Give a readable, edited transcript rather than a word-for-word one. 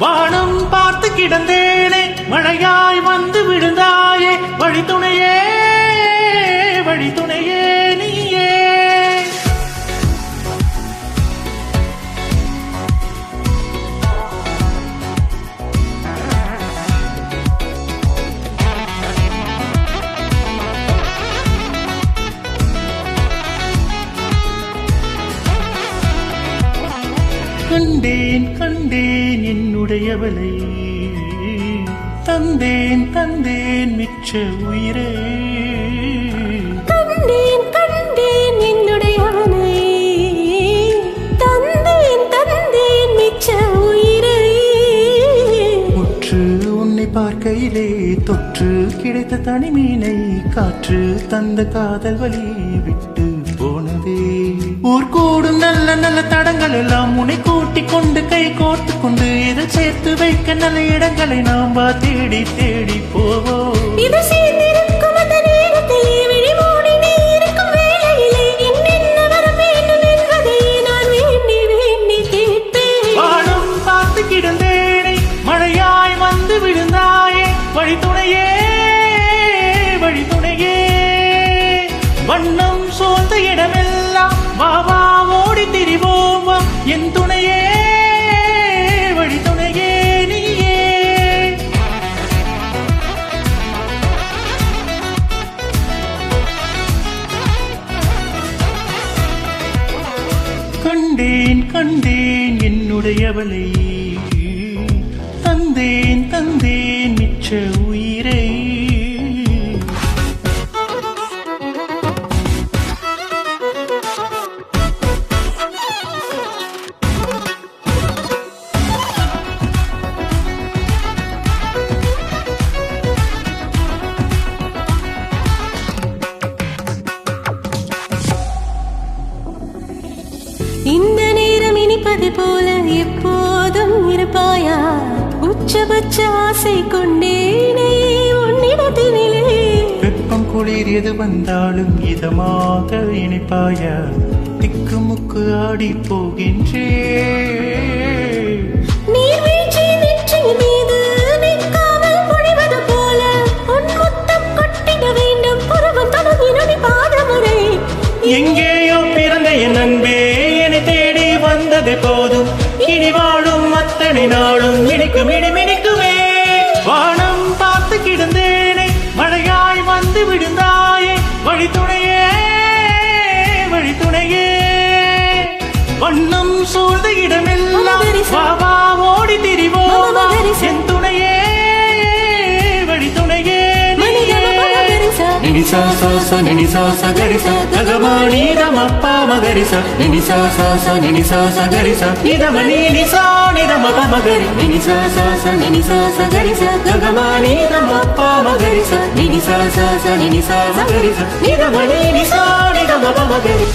வானம் பார்த்து கிடந்தேனே மழையாய் வந்து விழுந்தாயே வழித்துணையே வழித்துணையே நீயே. கண்டேன் கண்டேன் என்னுடையவளை தந்தேன் தந்தேன் மிச்ச உயிரே. கண்டேன் கண்டேன் என்னுடையவனை தந்தேன் தந்தேன் மிச்ச உயிரை. உற்று உன்னை பார்க்கையிலே தொற்று கிடைத்த தனிமீனை காற்று தந்த காதல் வழி விட்டு போனதே. ஊர் கூடும் நல்ல நல்ல தடங்கள் எல்லாம் உன்னை கூட்டிக் கொண்டு கை கோர்த்து கொண்டு இதை சேர்த்து வைக்க நல்ல இடங்களை நாம் தேடி தேடி போவோம். இது சேர்ந்திருக்கும் அந்த நேரத்திலே விழி மூடி நீ இருக்கும் வேளையிலே என்னென்ன வர வேண்டும் என்பதை நான் வேண்டி வேண்டி கேட்பேன். வானம் பார்த்து கிடந்தேனே மழையாய் வந்து விழுந்தாயே வழித்துணையே வழித்துணையே. வண்ணம் சோர்ந்த இடமெல்லாம் வாவா ஓடி திரிவோம் என் துணையே வழித்துணையே நீயே. கண்டேன் கண்டேன் என்னுடையவளை தந்தேன் தந்தேன் மிச்ச உயிரை. இந்த நேரம் இனிப்பது போல எப்போதும் இருப்பாயா? உச்சபட்ச ஆசை கொண்டேனே உன்னிடத்தினிலே. வெப்பம் குளிர் எது வந்தாலும் இதமாக இணைப்பாயா? திக்குமுக்கு ஆடி போகின்றே. நீர்வீழ்ச்சி நெற்றி மீது நிற்காமல் பொழிவது போல உன் முத்தம் கொட்டிட வேண்டும் புருவம் தொடங்கினடி பாதமுறை. எங்கேயோ பிறந்த என் அன்பே என்னை தேடி வந்தது போதும் இனி வாழும் அத்தனை நாளும் மினிக்கும் இனி மினிக்குமே. வானம் பார்த்து கிடந்தேனே மழையாய் வந்து விழுந்தாயே வழித்துணையே வழித்துணையே. வண்ணம் சூழ்ந்த இடமெல்லாம் வாவா ஓடி திரிவோம் என் துணையே வழித்துணையே. நினிசா சாசா நினிசா சகரிசா தகமானி தமப்பா மகரிசா நினிசா சாசா நினிசா சகரிசா நிதமணி நிசா நிதமப மகரி. நினிசா சாசா நினிசா சகரிசா தகமானி தமப்பா மகரிசா நினிசா சாசா நினிசா சகரிசா நிதமணி நிசா நிதமப மகரி.